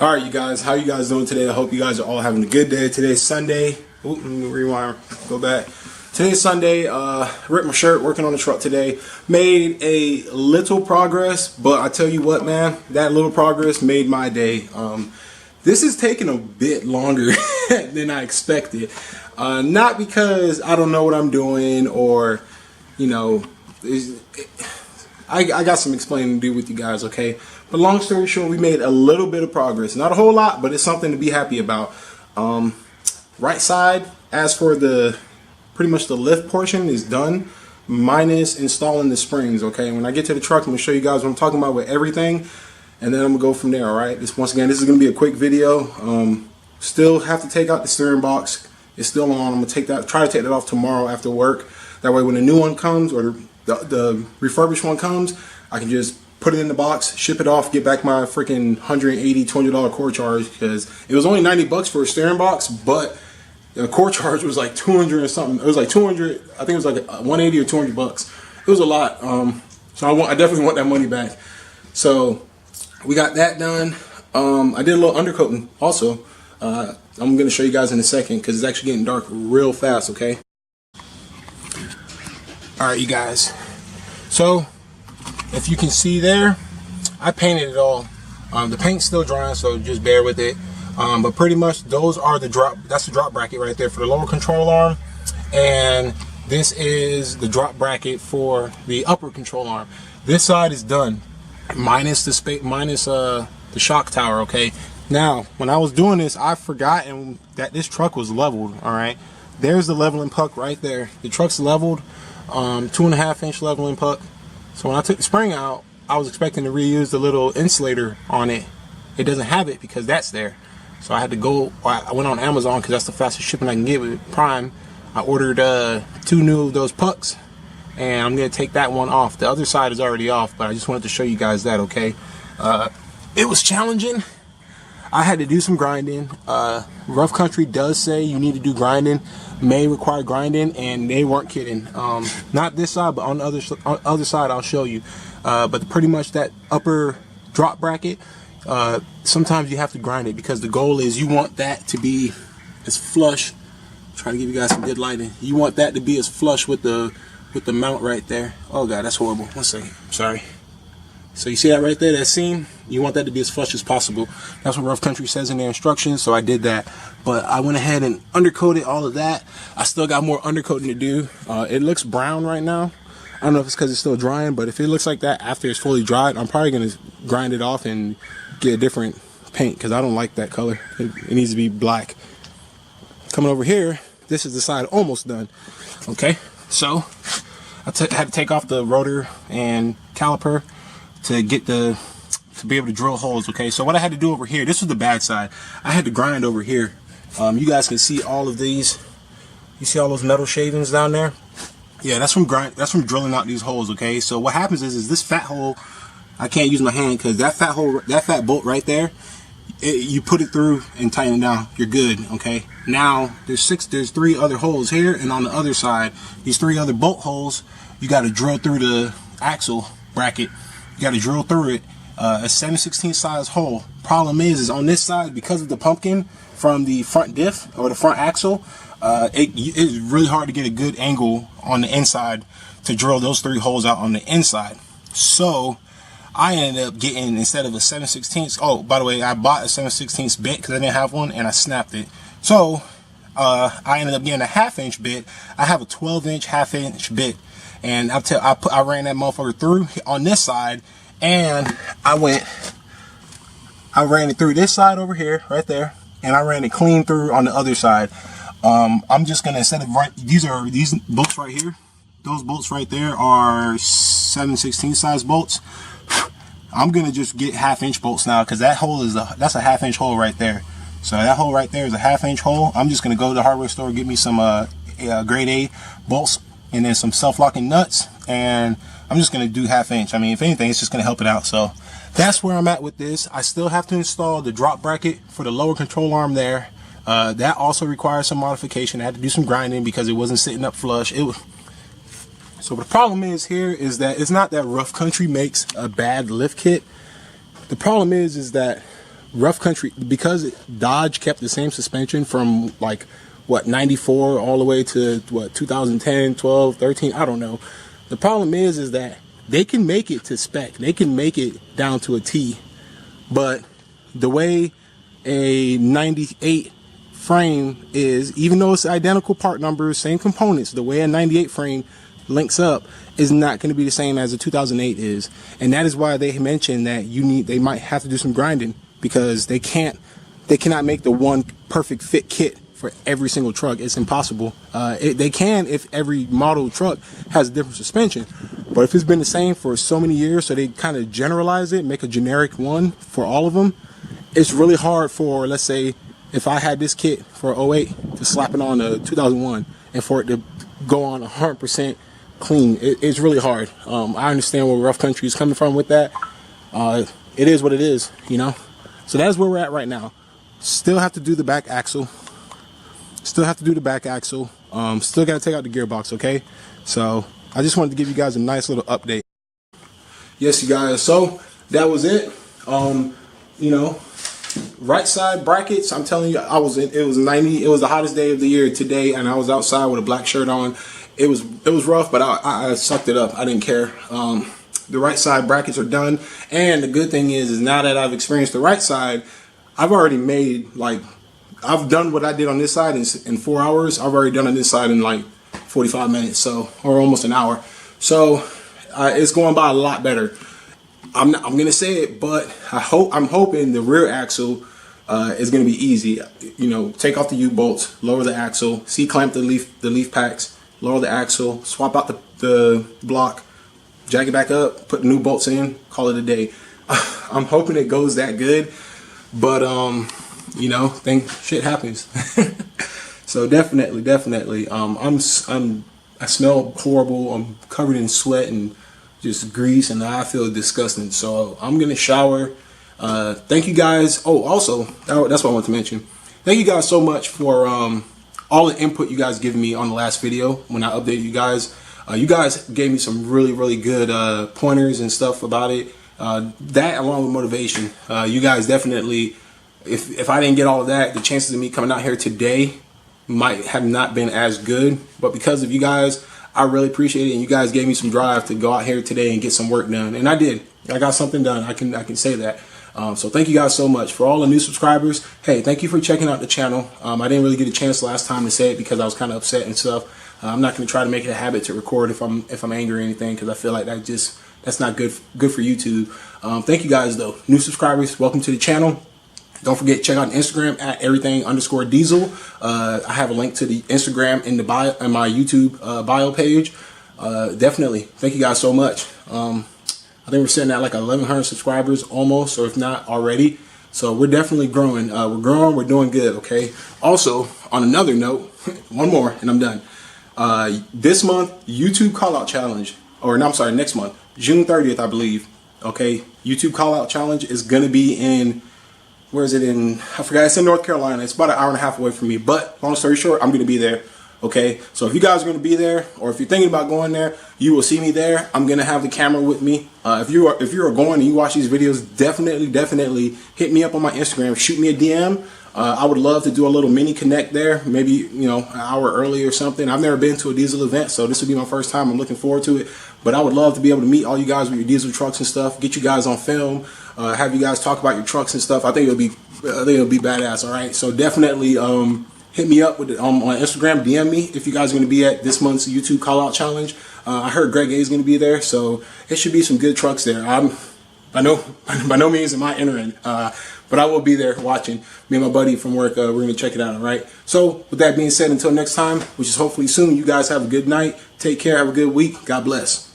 All right, you guys, how you guys doing today? I hope you guys are all having a good day. Today's Sunday. Ooh, let me rewind, go back. Today's Sunday. Ripped my shirt, working on the truck today. Made a little progress, but I tell you what, man, that little progress made my day. This is taking a bit longer than I expected. Not because I don't know what I'm doing or, you know, I got some explaining to do with you guys, okay? But long story short, we made a little bit of progress. Not a whole lot, but it's something to be happy about. Right side, as for pretty much the lift portion is done, minus installing the springs, okay? When I get to the truck, I'm gonna show you guys what I'm talking about with everything, and then I'm gonna go from there, all right? Once again, this is gonna be a quick video. Still have to take out the steering box. It's still on. I'm gonna try to take that off tomorrow after work. That way when the new one comes, or the refurbished one comes, I can just put it in the box, ship it off, get back my freaking $180, $200 core charge, because it was only 90 bucks for a steering box, but the core charge was like 200 or something. It was like 200, I think it was like 180 or 200 bucks. It was a lot. So I definitely want that money back. So we got that done. I did a little undercoating also. I'm going to show you guys in a second because it's actually getting dark real fast, okay? Alright, you guys. So if you can see there, I painted it all. The paint's still drying, so just bear with it. But pretty much those are that's the drop bracket right there for the lower control arm, and this is the drop bracket for the upper control arm. This side is done, minus the shock tower, okay? Now, when I was doing this, I forgot that this truck was leveled, all right? There's the leveling puck right there. The truck's leveled, 2.5 inch leveling puck. So when I took the spring out, I was expecting to reuse the little insulator on it. It doesn't have it because that's there. So I had to go, I went on Amazon because that's the fastest shipping I can get with Prime. I ordered 2 new of those pucks, and I'm going to take that one off. The other side is already off, but I just wanted to show you guys that, okay? It was challenging. I had to do some grinding. Rough Country does say you need to do grinding, may require grinding, and they weren't kidding. Not this side, but on the other side I'll show you. But pretty much that upper drop bracket, sometimes you have to grind it because the goal is you want that to be as flush. I'm trying to give you guys some good lighting. You want that to be as flush with the mount right there. Oh god, that's horrible. One second. Sorry. So you see that right there, that seam? You want that to be as flush as possible. That's what Rough Country says in their instructions, so I did that. But I went ahead and undercoated all of that. I still got more undercoating to do. It looks brown right now. I don't know if it's because it's still drying, but if it looks like that after it's fully dried, I'm probably going to grind it off and get a different paint because I don't like that color. It needs to be black. Coming over here, this is the side almost done. Okay, so I had to take off the rotor and caliper to be able to drill holes, okay? So what I had to do over here, this was the bad side. I had to grind over here. You guys can see all of these. You see all those metal shavings down there? Yeah, that's from drilling out these holes, okay? So what happens is this fat hole, I can't use my hand because that fat bolt right there, you put it through and tighten it down, you're good, okay? Now there's 3 other holes here, and on the other side, these 3 other bolt holes, you got to drill through the axle bracket. You got to drill through it, a 7/16 size hole. Problem is on this side, because of the pumpkin from the front diff or the front axle, it's really hard to get a good angle on the inside to drill those 3 holes out on the inside. So I ended up getting, instead of a 7/16, oh, by the way, I bought a 7/16 bit because I didn't have one and I snapped it. So I ended up getting a 1/2 inch bit. I have a 12-inch 1/2 inch bit. And I ran that motherfucker through on this side, and I ran it through this side over here, right there, and I ran it clean through on the other side. I'm just gonna, instead of these bolts right here, those bolts right there are 7/16 size bolts. I'm gonna just get 1/2 inch bolts now because that hole that's a 1/2 inch hole right there. So that hole right there is a 1/2 inch hole. I'm just gonna go to the hardware store, get me some grade A bolts, and then some self-locking nuts, and I'm just going to do 1/2 inch. I mean, if anything, it's just going to help it out. So that's where I'm at with this. I still have to install the drop bracket for the lower control arm there. That also requires some modification. I had to do some grinding because it wasn't sitting up flush. So the problem is here is that it's not that Rough Country makes a bad lift kit. The problem is that Rough Country, because Dodge kept the same suspension from like what 94 all the way to what 2010, 12, 13, I don't know. The problem is that they can make it to spec. They can make it down to a T, but the way a 98 frame is, even though it's identical part numbers, same components, the way a 98 frame links up is not going to be the same as a 2008 is. And that is why they mentioned that they might have to do some grinding, because they cannot make the one perfect fit kit for every single truck. It's impossible. They can if every model truck has a different suspension, but if it's been the same for so many years, so they kind of generalize it, make a generic one for all of them, it's really hard for, let's say, if I had this kit for 08 to slap it on a 2001 and for it to go on 100% clean, it's really hard. I understand where Rough Country is coming from with that. It is what it is, you know. So that's where we're at right now. Still have to do the back axle. Still got to take out the gearbox, okay? So I just wanted to give you guys a nice little update. Yes, you guys, so that was it. You know, right side brackets, I'm telling you, it was 90, it was the hottest day of the year today, and I was outside with a black shirt on. It was rough, but I sucked it up. I didn't care. The right side brackets are done, and the good thing is now that I've experienced the right side, I've already made, like, I've done what I did on this side in 4 hours. I've already done on this side in like 45 minutes, so, or almost an hour. So it's going by a lot better. I'm gonna say it, but I'm hoping the rear axle is gonna be easy. You know, take off the U-bolts, lower the axle, C-clamp the leaf packs, lower the axle, swap out the block, jack it back up, put the new bolts in, call it a day. I'm hoping it goes that good, but you know, shit happens. So definitely, I smell horrible. I'm covered in sweat and just grease, and I feel disgusting. So I'm gonna shower. Thank you guys. Oh, also, that's what I want to mention. Thank you guys so much for all the input you guys given me on the last video when I updated you guys. You guys gave me some really good pointers and stuff about it. That along with motivation. You guys definitely, if I didn't get all of that, the chances of me coming out here today might have not been as good. But because of you guys, I really appreciate it, and you guys gave me some drive to go out here today and get some work done, and I did. I got something done. I can say that. So thank you guys so much. For all the new subscribers, hey, thank you for checking out the channel. I didn't really get a chance last time to say it because I was kind of upset and stuff. I'm not going to try to make it a habit to record if I'm angry or anything, because I feel like that's not good for YouTube. Thank you guys though. New subscribers, welcome to the channel. Don't forget, check out Instagram at everything_diesel. I have a link to the Instagram in the bio, in my YouTube bio page. Definitely, thank you guys so much. I think we're sitting at like 1,100 subscribers almost, or if not already. So we're definitely growing. We're doing good, okay? Also, on another note, one more and I'm done. This month, YouTube call-out challenge, or no, I'm sorry, next month, June 30th, I believe, okay? YouTube call-out challenge is going to be in, where is it in? I forgot. It's in North Carolina. It's about an hour and a half away from me. But long story short, I'm going to be there. Okay. So if you guys are going to be there, or if you're thinking about going there, you will see me there. I'm going to have the camera with me. If you are going and you watch these videos, definitely hit me up on my Instagram. Shoot me a DM. I would love to do a little mini connect there. Maybe, you know, an hour early or something. I've never been to a diesel event, so this will be my first time. I'm looking forward to it. But I would love to be able to meet all you guys with your diesel trucks and stuff. Get you guys on film. Have you guys talk about your trucks and stuff. I think it'll be badass. All right, so definitely hit me up with it on Instagram. DM me if you guys are going to be at this month's YouTube call out challenge. I heard Greg A is going to be there, so it should be some good trucks there. By no means am I entering, but I will be there watching. Me and my buddy from work, we're going to check it out. All right. So with that being said, until next time, which is hopefully soon, you guys have a good night. Take care. Have a good week. God bless.